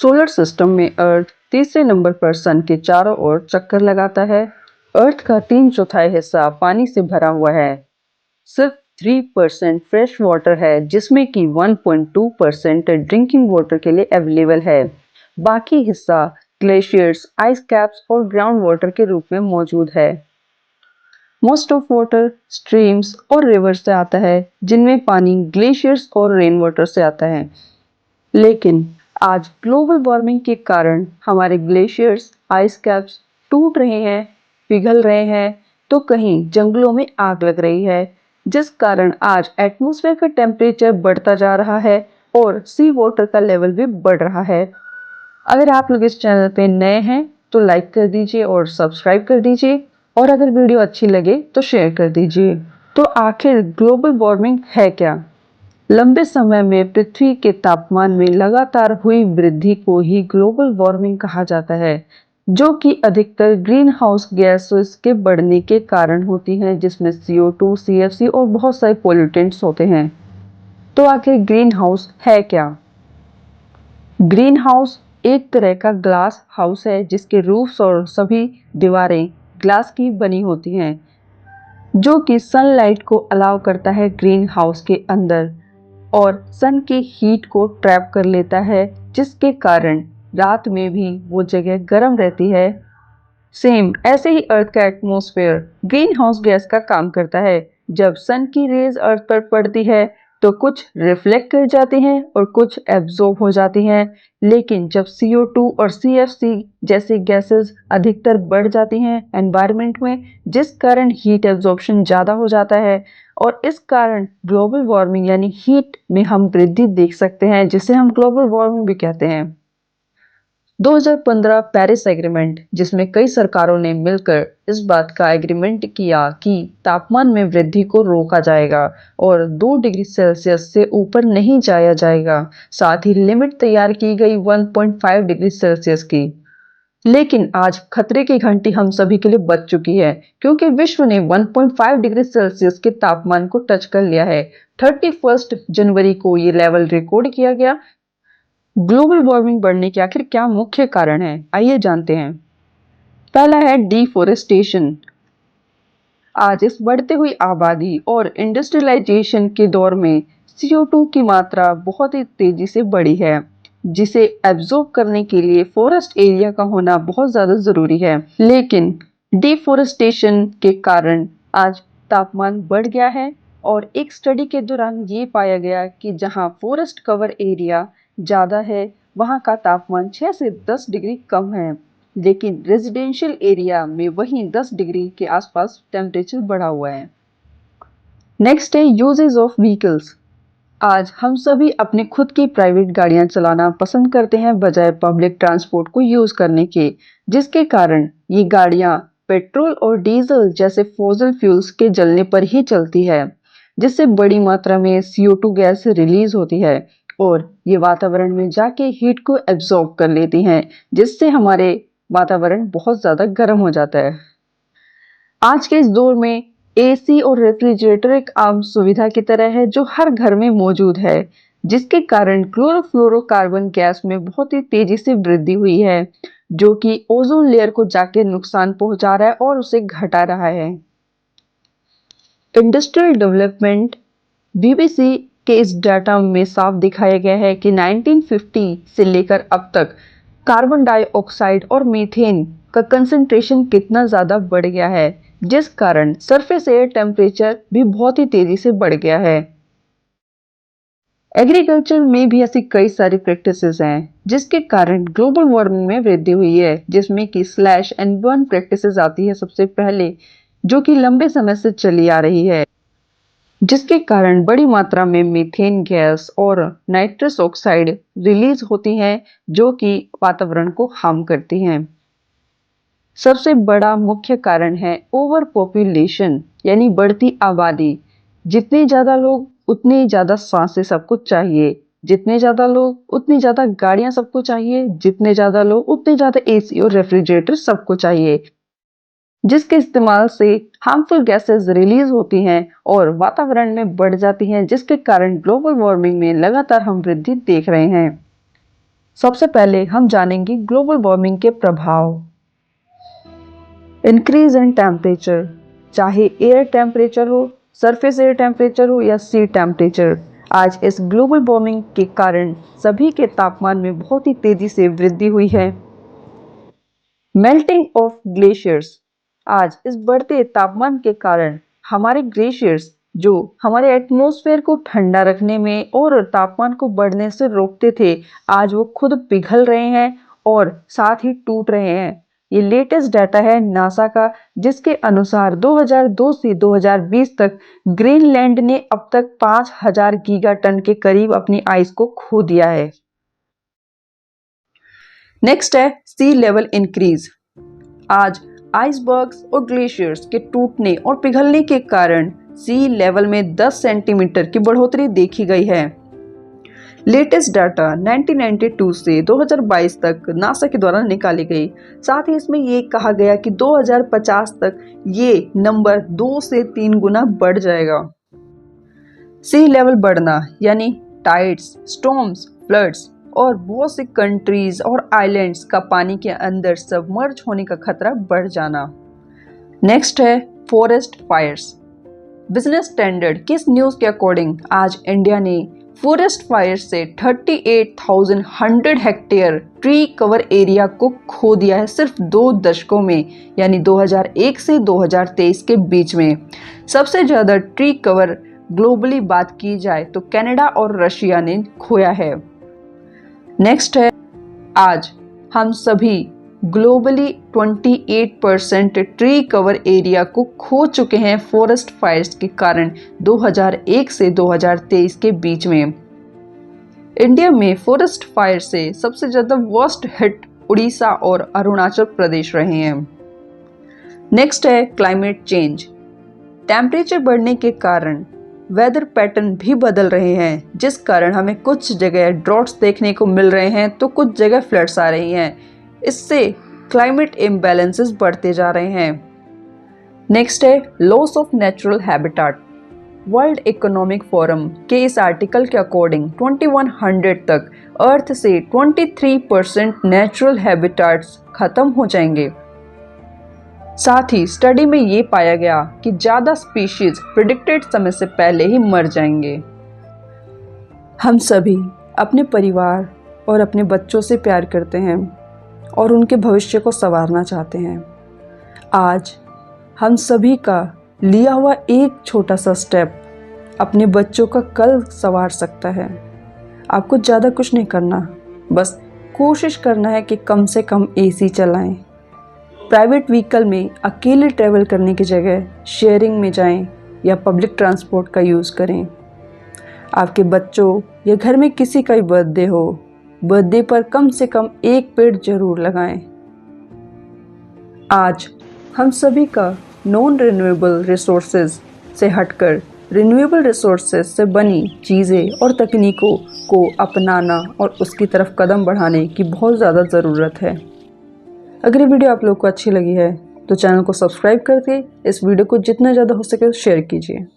Solar system में अर्थ तीसरे number पर सन के चारों ओर चक्कर लगाता है। अर्थ का 3/4 हिस्सा पानी से भरा हुआ है। सिर्फ 3% फ्रेश वाटर है, जिसमें कि 1.2% ड्रिंकिंग वाटर के लिए अवेलेबल है। बाकी हिस्सा ग्लेशियर्स, आइस कैप्स और ग्राउंड वाटर के रूप में मौजूद है। मोस्ट ऑफ वाटर स्ट्रीम्स और रिवर्स से आता है, जिनमें पानी ग्लेशियर्स और रेन वाटर से आता है। लेकिन आज ग्लोबल वार्मिंग के कारण हमारे ग्लेशियर्स, आइस कैप्स टूट रहे हैं, पिघल रहे हैं, तो कहीं जंगलों में आग लग रही है, जिस कारण आज एटमॉस्फेयर का टेम्परेचर बढ़ता जा रहा है और सी वाटर का लेवल भी बढ़ रहा है। अगर आप लोग इस चैनल पे नए हैं तो लाइक कर दीजिए और सब्सक्राइब कर दीजिए, और अगर वीडियो अच्छी लगे तो शेयर कर दीजिए। तो आखिर ग्लोबल वार्मिंग है क्या? लंबे समय में पृथ्वी के तापमान में लगातार हुई वृद्धि को ही ग्लोबल वार्मिंग कहा जाता है, जो कि अधिकतर ग्रीन हाउस गैसेस के बढ़ने के कारण होती हैं, जिसमें CO2, CFC और बहुत सारे पोल्यूटेंट्स होते हैं। तो आखिर ग्रीन हाउस है क्या? ग्रीन हाउस एक तरह का ग्लास हाउस है, जिसके रूफ्स और सभी दीवारें ग्लास की बनी होती हैं, जो कि सनलाइट को अलाउ करता है ग्रीन हाउस के अंदर और सन की हीट को ट्रैप कर लेता है, जिसके कारण रात में भी वो जगह गर्म रहती है। सेम ऐसे ही अर्थ का एटमॉस्फेयर ग्रीन हाउस गैस का काम करता है। जब सन की रेज अर्थ पर पड़ती है तो कुछ रिफ्लेक्ट कर जाती हैं और कुछ एब्जॉर्ब हो जाती हैं। लेकिन जब CO2 और CFC जैसी गैसेस अधिकतर बढ़ जाती हैं एनवायरनमेंट में, जिस कारण हीट एब्जॉर्प्शन ज़्यादा हो जाता है, और इस कारण ग्लोबल वार्मिंग यानी हीट में हम वृद्धि देख सकते हैं, जिसे हम ग्लोबल वार्मिंग भी कहते हैं। 2015 पेरिस एग्रीमेंट, जिसमें कई सरकारों ने मिलकर इस बात का एग्रीमेंट किया कि तापमान में वृद्धि को रोका जाएगा और 2 डिग्री सेल्सियस से ऊपर नहीं जाया जाएगा। साथ ही लिमिट तैयार की गई 1.5 डिग्री सेल्सियस की। लेकिन आज खतरे की घंटी हम सभी के लिए बज चुकी है, क्योंकि विश्व ने 1.5 डिग्री सेल्सियस के तापमान को टच कर लिया है। 31 जनवरी को ये लेवल रिकॉर्ड किया गया। ग्लोबल वार्मिंग बढ़ने के आखिर क्या मुख्य कारण है, आइए जानते हैं। पहला है डिफोरेस्टेशन। आज इस बढ़ती हुई आबादी और इंडस्ट्रियलाइजेशन के दौर में CO2 की मात्रा बहुत ही तेजी से बढ़ी है, जिसे एब्जॉर्ब करने के लिए फॉरेस्ट एरिया का होना बहुत ज्यादा जरूरी है। लेकिन डिफोरेस्टेशन के कारण आज तापमान बढ़ गया है, और एक स्टडी के दौरान ये पाया गया कि जहां फॉरेस्ट कवर एरिया ज्यादा है, वहां का तापमान 6 से 10 डिग्री कम है। लेकिन रेजिडेंशियल एरिया में वहीं 10 डिग्री के आसपास टेम्परेचर बढ़ा हुआ है। नेक्स्ट है यूजेस ऑफ व्हीकल्स। आज हम सभी अपने खुद की प्राइवेट गाड़ियां चलाना पसंद करते हैं बजाय पब्लिक ट्रांसपोर्ट को यूज करने के, जिसके कारण ये गाड़ियां पेट्रोल और डीजल जैसे फॉसिल फ्यूल्स के जलने पर ही चलती है, जिससे बड़ी मात्रा में CO2 गैस रिलीज होती है और ये वातावरण में जाके हीट को एब्जॉर्ब कर लेती हैं, जिससे हमारे वातावरण बहुत ज्यादा गर्म हो जाता है। आज के इस दौर में AC और रेफ्रिजरेटर एक आम सुविधा की तरह है, जो हर घर में मौजूद है, जिसके कारण क्लोरोफ्लोरोकार्बन गैस में बहुत ही तेजी से वृद्धि हुई है, जो कि ओजोन लेयर को जाके नुकसान पहुंचा रहा है और उसे घटा रहा है। इंडस्ट्रियल डेवलपमेंट, BBC के इस डाटा में साफ दिखाया गया है कि 1950 से लेकर अब तक कार्बन डाइऑक्साइड और मीथेन का कंसंट्रेशन कितना ज्यादा बढ़ गया है, जिस कारण सरफेस एयर टेम्परेचर भी बहुत ही तेजी से बढ़ गया है। एग्रीकल्चर में भी ऐसी कई सारी प्रैक्टिसेस हैं, जिसके कारण ग्लोबल वार्मिंग में वृद्धि हुई है, जिसमें कि स्लैश एंड बर्न प्रैक्टिसेस आती है सबसे पहले, जो कि लंबे समय से चली आ रही है, जिसके कारण बड़ी मात्रा में मीथेन गैस और नाइट्रस ऑक्साइड रिलीज होती हैं, जो कि वातावरण को हार्म करती हैं। सबसे बड़ा मुख्य कारण है ओवर पॉपुलेशन, यानी बढ़ती आबादी। जितने ज्यादा लोग उतनी ज्यादा सांसें सबको चाहिए, जितने ज्यादा लोग उतनी ज्यादा गाड़ियां सबको चाहिए, जितने ज्यादा लोग उतने ज्यादा AC और रेफ्रिजरेटर सबको चाहिए, जिसके इस्तेमाल से हार्मफुल गैसेस रिलीज होती हैं और वातावरण में बढ़ जाती हैं, जिसके कारण ग्लोबल वार्मिंग में लगातार हम वृद्धि देख रहे हैं। सबसे पहले हम जानेंगे ग्लोबल वार्मिंग के प्रभाव। इंक्रीज इन टेम्परेचर, चाहे एयर टेम्परेचर हो, सरफेस एयर टेम्परेचर हो या सी टेम्परेचर, आज इस ग्लोबल वार्मिंग के कारण सभी के तापमान में बहुत ही तेजी से वृद्धि हुई है। मेल्टिंग ऑफ ग्लेशियर्स, आज इस बढ़ते तापमान के कारण हमारे ग्लेशियर्स जो हमारे एटमॉस्फेयर को ठंडा रखने में और तापमान को बढ़ने से रोकते थे, आज वो खुद पिघल रहे हैं और साथ ही टूट रहे हैं। ये लेटेस्ट डाटा है नासा का, जिसके अनुसार 2002 से 2020 तक ग्रीनलैंड ने अब तक 5000 गीगाटन के करीब अपनी आइस को खो दिया है। नेक्स्ट है सी लेवल इंक्रीज। आज आइसबर्ग्स और ग्लेशियर्स के टूटने और पिघलने के कारण सी लेवल में 10 सेंटीमीटर की बढ़ोतरी देखी गई है। लेटेस्ट डाटा 1992 से 2022 तक नासा के द्वारा निकाली गई। साथ ही इसमें ये कहा गया कि 2050 तक ये नंबर 2 से 3 गुना बढ़ जाएगा। सी लेवल बढ़ना यानी टाइड्स, स्टॉर्म्स, फ्लड्स और बहुत सी कंट्रीज और आइलैंड्स का पानी के अंदर सबमर्ज होने का खतरा बढ़ जाना। नेक्स्ट है फॉरेस्ट फायर्स। बिजनेस स्टैंडर्ड की इस न्यूज के अकॉर्डिंग आज इंडिया ने फॉरेस्ट फायर से 38,100 हेक्टेयर ट्री कवर एरिया को खो दिया है सिर्फ 2 दशकों में, यानी 2001 से 2023 के बीच में। सबसे ज्यादा ट्री कवर ग्लोबली बात की जाए तो कनाडा और रशिया ने खोया है। नेक्स्ट है आज हम सभी ग्लोबली 28% ट्री कवर एरिया को खो चुके हैं फॉरेस्ट फायर्स के कारण 2001 से 2023 के बीच में। इंडिया में फॉरेस्ट फायर से सबसे ज्यादा वर्स्ट हिट उड़ीसा और अरुणाचल प्रदेश रहे हैं। नेक्स्ट है क्लाइमेट चेंज। टेम्परेचर बढ़ने के कारण वेदर पैटर्न भी बदल रहे हैं, जिस कारण हमें कुछ जगह ड्रॉट्स देखने को मिल रहे हैं तो कुछ जगह फ्लड्स आ रही हैं। इससे क्लाइमेट इम्बैलेंसेस बढ़ते जा रहे हैं। नेक्स्ट है loss of natural habitat. World economic forum के इस आर्टिकल के अकॉर्डिंग 2100 तक अर्थ से 23% नेचुरल हैबिटाट्स खत्म हो जाएंगे। साथ ही स्टडी में ये पाया गया कि ज़्यादा स्पीशीज प्रेडिक्टेड समय से पहले ही मर जाएंगे। हम सभी अपने परिवार और अपने बच्चों से प्यार करते हैं और उनके भविष्य को संवारना चाहते हैं। आज हम सभी का लिया हुआ एक छोटा सा स्टेप अपने बच्चों का कल संवार सकता है। आपको ज़्यादा कुछ नहीं करना, बस कोशिश करना है कि कम से कम एसी चलाएं। प्राइवेट व्हीकल में अकेले ट्रैवल करने की जगह शेयरिंग में जाएं या पब्लिक ट्रांसपोर्ट का यूज़ करें। आपके बच्चों या घर में किसी का भी बर्थडे हो, बर्थडे पर कम से कम एक पेड़ जरूर लगाएं। आज हम सभी का नॉन रिन्यूएबल रिसोर्सेज से हटकर रिन्यूएबल रिसोर्सेज से बनी चीज़ें और तकनीकों को अपनाना और उसकी तरफ कदम बढ़ाने की बहुत ज़्यादा ज़रूरत है। अगर ये वीडियो आप लोग को अच्छी लगी है तो चैनल को सब्सक्राइब करके इस वीडियो को जितना ज़्यादा हो सके शेयर कीजिए।